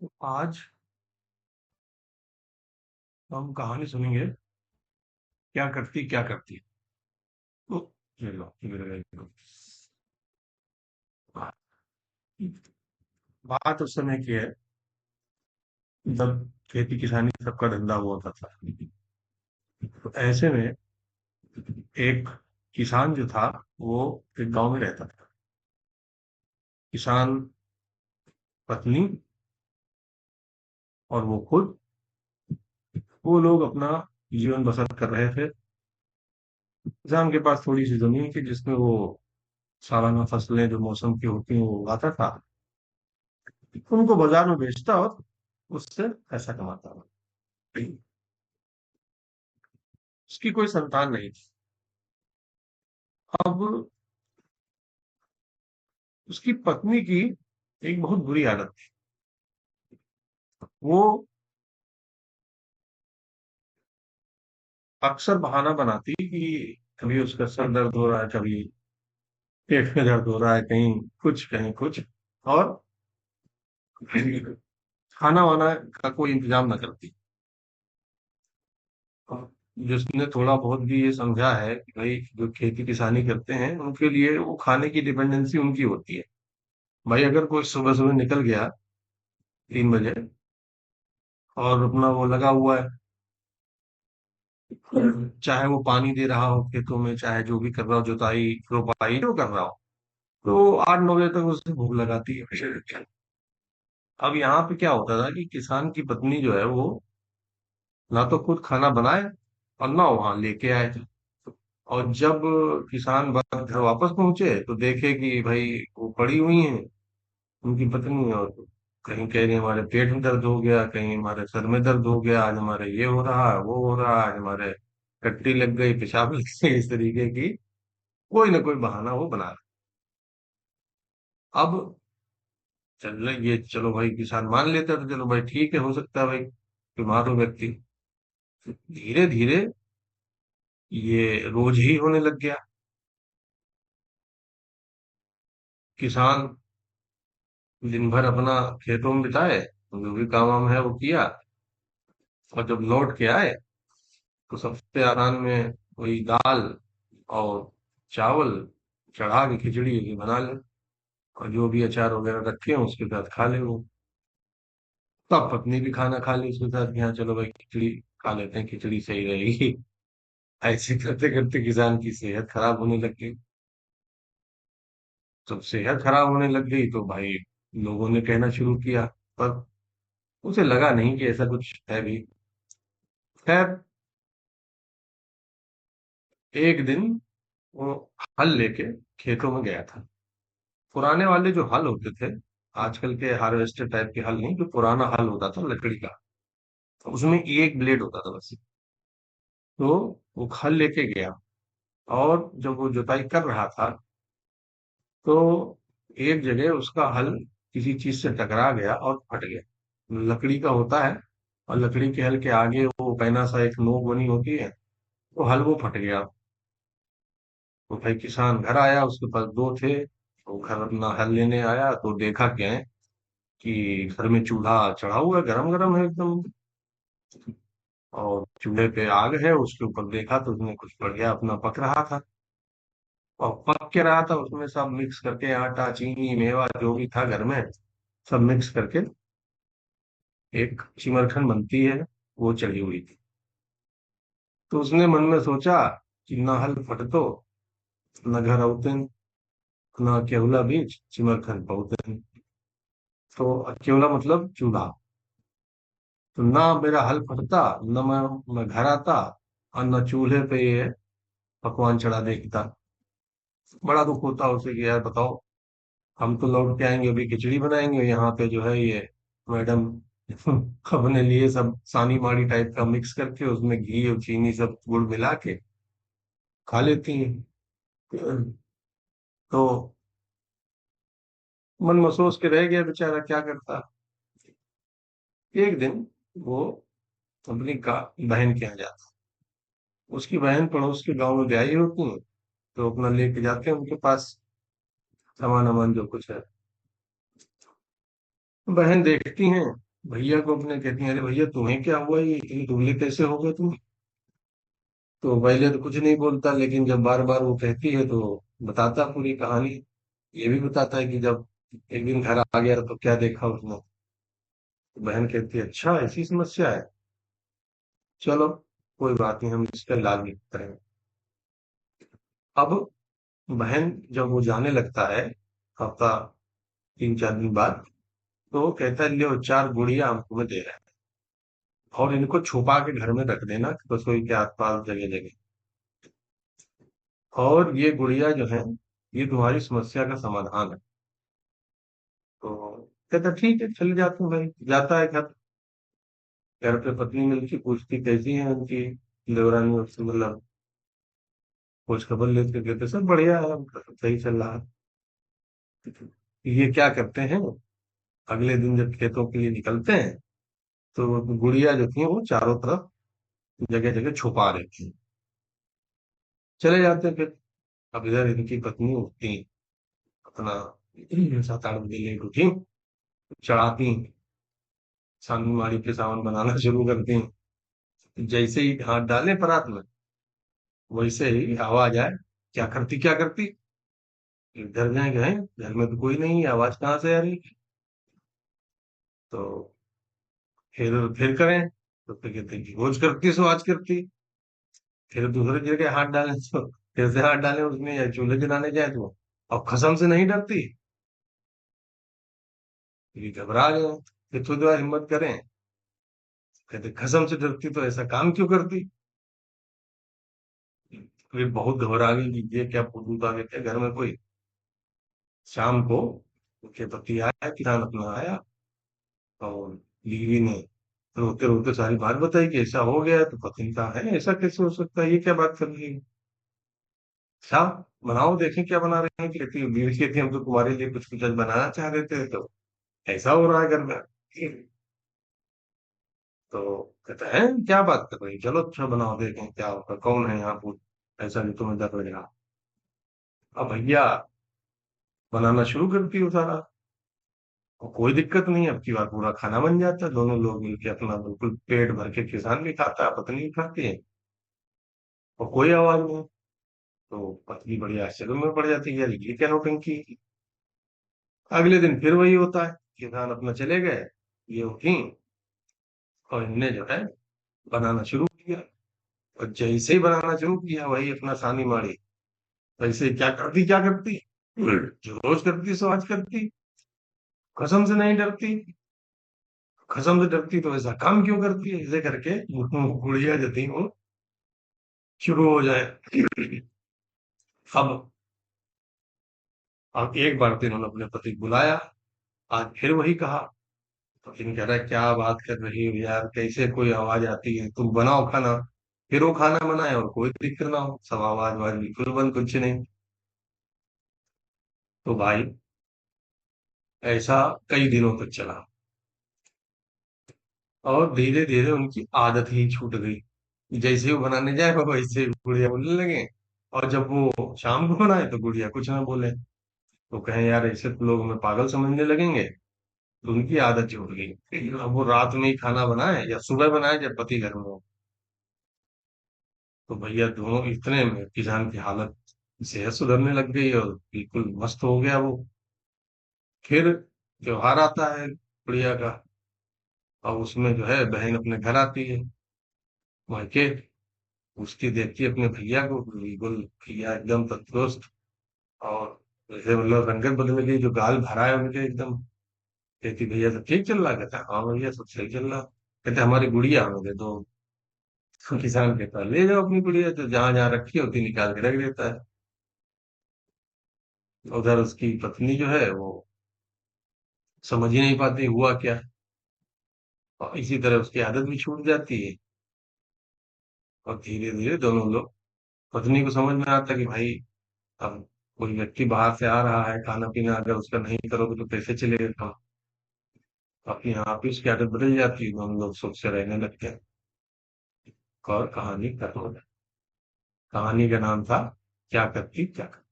तो आज हम कहानी सुनेंगे। क्या करती है। तो ये लो, ये लो। बात उस समय की है जब खेती किसानी सबका धंधा हुआ होता था। तो ऐसे में एक किसान जो था वो एक गांव में रहता था। किसान, पत्नी और वो खुद, वो लोग अपना जीवन बसर कर रहे थे। किसान के पास थोड़ी सी जमीन थी जिसमें वो सालाना फसलें जो मौसम की होती हैं वो उगाता था। उनको बाजार में बेचता और उससे पैसा कमाता था। उसकी कोई संतान नहीं थी। अब उसकी पत्नी की एक बहुत बुरी आदत थी। वो अक्सर बहाना बनाती कि कभी उसका सर दर्द हो रहा है, कभी पेट में दर्द हो रहा है, कहीं कुछ, और खाना वाना का कोई इंतजाम ना करती। और जिसने थोड़ा बहुत भी ये समझा है कि भाई जो खेती किसानी करते हैं उनके लिए वो खाने की डिपेंडेंसी उनकी होती है। भाई अगर कोई सुबह सुबह निकल गया 3 बजे और अपना वो लगा हुआ है, चाहे वो पानी दे रहा हो खेतों में, चाहे जो भी कर रहा हो, जुताई रोपाई जो कर रहा हो, तो 8-9 बजे तक उसे भूख लगाती है। अब यहाँ पे क्या होता था कि किसान की पत्नी जो है वो ना तो खुद खाना बनाए और ना वहां लेके आए। और जब किसान बाग घर वापस पहुंचे तो देखे कि भाई वो पड़ी हुई हैं उनकी पत्नी, और कहीं कह रही हमारे पेट में दर्द हो गया, कहीं हमारे सर में दर्द हो गया, आज हमारे ये हो रहा है, वो हो रहा है, आज हमारे टट्टी लग गई, पेशाब लग गई, इस तरीके की कोई ना कोई बहाना वो बना रहा। अब चल रही ये, चलो भाई किसान मान लेता है तो चलो भाई ठीक है, हो सकता है भाई बीमार हो व्यक्ति। धीरे धीरे ये रोज ही होने लग गया। किसान दिन भर अपना खेतों में बिताए, जो भी काम वाम है वो किया, और जब लौट के आए तो सबसे आराम में वही दाल और चावल चढ़ा के खिचड़ी वगैरह बना ले, और जो भी अचार वगैरह रखे हैं उसके साथ खा ले वो। तब पत्नी भी खाना खा ली उसके साथ कि हाँ चलो भाई खिचड़ी खा लेते हैं, खिचड़ी सही रहेगी। ऐसे करते करते किसान की सेहत खराब होने लग गई। जब सेहत खराब होने लग गई तो भाई लोगों ने कहना शुरू किया, पर उसे लगा नहीं कि ऐसा कुछ है भी। खैर, एक दिन वो हल लेके खेतों में गया था। पुराने वाले जो हल होते थे, आजकल के हार्वेस्टर टाइप के हल नहीं, जो पुराना हल होता था लकड़ी का, तो उसमें एक ब्लेड होता था बस। तो वो हल लेके गया, और जब वो जुताई कर रहा था तो एक जगह उसका हल किसी चीज से टकरा गया और फट गया। लकड़ी का होता है, और लकड़ी के हल के आगे वो पैना सा एक नोक बनी होती है, तो हल वो फट गया। तो भाई किसान घर आया, उसके पास दो थे, तो घर अपना हल लेने आया तो देखा क्या है कि घर में चूल्हा चढ़ा हुआ है, गरम गरम है एकदम, और चूल्हे पे आग है, उसके ऊपर देखा तो उसमें कुछ बढ़िया अपना पक रहा था। और पक के रहा था उसमें सब मिक्स करके, आटा चीनी मेवा जो भी था घर में सब मिक्स करके एक चिमरखन बनती है वो चढ़ी हुई थी। तो उसने मन में सोचा कि ना हल फटतो, न घर औतन, न केहुला बीच चिमरखन पउतन। तो केवला मतलब चूल्हा। तो ना मेरा हल फटता, न मैं घर आता, और न चूल्हे पे ये पकवान चढ़ा देखता। बड़ा दुख होता उसे कि यार बताओ, हम तो लौट के आएंगे अभी खिचड़ी बनाएंगे, यहाँ पे जो है ये मैडम अपने लिए सब सानी माड़ी टाइप का मिक्स करके उसमें घी और चीनी सब गुड़ मिला के खा लेती हैं। तो मन में सोच के रह गया बेचारा क्या करता। एक दिन वो अपनी बहन के यहाँ जाता। उसकी बहन पड़ोस के गांव में ब्याही होती है, तो अपना लेके जाते हैं उनके पास सामान वामान जो कुछ है। बहन देखती हैं भैया को अपने कहती हैं, अरे भैया तुम्हें क्या हुआ, ये इतनी दुबले कैसे हो गए तुम? तो पहले तो कुछ नहीं बोलता, लेकिन जब बार बार वो कहती है तो बताता पूरी कहानी। ये भी बताता है कि जब एक दिन घर आ गया तो क्या देखा उसने। तो बहन कहती है, अच्छा ऐसी समस्या है, चलो कोई बात नहीं, हम इसका इलाज भी करेंगे। अब बहन जब वो जाने लगता है, हफ्ता 3-4 दिन बाद, तो वो कहता है, लियो 4 गुड़िया हम तुम्हें दे रहे हैं, और इनको छुपा के घर में रख देना रसोई के आसपास जगह जगह। और ये गुड़िया जो है, ये तुम्हारी समस्या का समाधान है। तो कहता ठीक है, चले जाते हैं भाई। जाता है घर। घर पे पत्नी मिलती, पूछती कैसी है उनकी देवरानी, उससे मतलब खोज खबर लेते, कहते सब बढ़िया है, उनका सब सही चल रहा है। ये क्या करते हैं, अगले दिन जब खेतों के लिए निकलते हैं, तो गुड़िया जो थी वो चारों तरफ जगह जगह छुपा रही थी। चले जाते हैं फिर। अब इधर इनकी पत्नी उठती, अपना 7-8 बजे लेट उठी, चढ़ाती, सानी माड़ी पे सावन बनाना शुरू करती। जैसे ही हाथ डाले परात में, वैसे ही आवाज आए, क्या करती क्या करती। इधर जाए गए, घर में तो कोई नहीं है, आवाज कहाँ से आ रही। तो फिर करें, तो फिर कहते हैं कि रोज करती सो आज करती। फिर दूसरे जगह हाथ डालें तो फिर से हाथ डालें उसमें, या चूल्हे जलाने जाए तो अब कसम से नहीं डरती। ये घबरा गए। फिर थोड़ी देर हिम्मत करें, कहते कसम से डरती तो ऐसा काम क्यों करती। फिर बहुत घबरा गई कि ये क्या भूत आ गया क्या घर में कोई। शाम को उनके पति आया, किसान अपना आया, और बीवी ने रोते रोते सारी बात बताई कि ऐसा हो गया है। तो पत्नी कहा, है ऐसा कैसे हो सकता है, ये क्या बात कर रही है, साहब बनाओ देखें क्या बना रहे हैं। कहती बीवी कहती, हम तो तुम्हारे लिए कुछ कुछ आज बनाना चाह रहे थे, तो ऐसा हो रहा है घर में। तो कहता है, क्या बात कर रही है? चलो अच्छा बनाओ देखें क्या होगा, कौन है यहाँ पूछ, ऐसा नहीं तुम्हें डर लगा। अब भैया बनाना शुरू करती हो सारा, और कोई दिक्कत नहीं है, अब की बार पूरा खाना बन जाता है, दोनों लोग मिलके अपना बिल्कुल पेट भर के, किसान भी खाता है, पत्नी भी खाती है, और कोई आवाज नहीं। तो पत्नी बड़ी आश्चर्य में पड़ जाती है, यार ये क्या नौटंकी। अगले दिन फिर वही होता है, किसान अपना चले गए, ये उठी, और इनने जो है बनाना शुरू किया। और जैसे ही बनाना शुरू किया, वही अपना सानी माड़ी, वैसे क्या करती, जो रोज करती सो आज करती। कसम से नहीं डरती, कसम से डरती तो ऐसा काम क्यों करती है, ऐसे करके गुड़िया जो थी वो शुरू हो जाए। अब एक बार तो इन्होंने अपने पति को बुलाया, आज फिर वही कहा। तो इन कह रहा है, क्या बात कर रही हो यार, कैसे कोई आवाज आती है, तुम बनाओ खाना। फिर वो खाना बनाए और कोई दिक्कत ना हो, सब आवाज वाज बिल्कुल बंद, कुछ नहीं। तो भाई ऐसा कई दिनों तक चला, और धीरे धीरे उनकी आदत ही छूट गई। जैसे ही वो बनाने जाए, वो वैसे ही गुड़िया बोलने लगे, और जब वो शाम को बनाए तो गुड़िया कुछ ना बोले। तो कहें यार ऐसे तो लोग हमें पागल समझने लगेंगे। तो उनकी आदत छूट गई, अब वो रात में ही खाना बनाए या सुबह बनाए जब पति घर में हो। तो भैया दोनों इतने में किसान की हालत, सेहत सुधरने लग गई, और बिल्कुल मस्त हो गया वो। फिर त्योहार आता है गुड़िया का, और उसमें जो है बहन अपने घर आती है, मायके। उसकी देखती है अपने भैया को, बिल्कुल भैया एकदम तंदुरुस्त, और जैसे मतलब रंगत बदल गई, जो गाल भरा है उनके एकदम। कहती, भैया सब ठीक चल रहा? कहता हाँ भैया सब सही चल रहा। कहते हमारी गुड़िया हमें दे दो। तो किसान कहता ले जाओ अपनी गुड़िया, तो जहां जहां रखी होती निकाल के रख देता है। उधर उसकी पत्नी जो है वो समझ ही नहीं पाती हुआ क्या, और इसी तरह उसकी आदत भी छूट जाती है। और धीरे धीरे दोनों लोग, पत्नी को समझ में आता कि भाई अब कोई व्यक्ति बाहर से आ रहा है, खाना पीना अगर उसका नहीं करोगे तो कैसे चलेगा काम। अपने आप ही उसकी आदत बदल जाती है, दोनों लोग सुख से रहने लगते हैं। और कहानी खत्म हो जाती है। कहानी का नाम था, क्या करती क्या करती।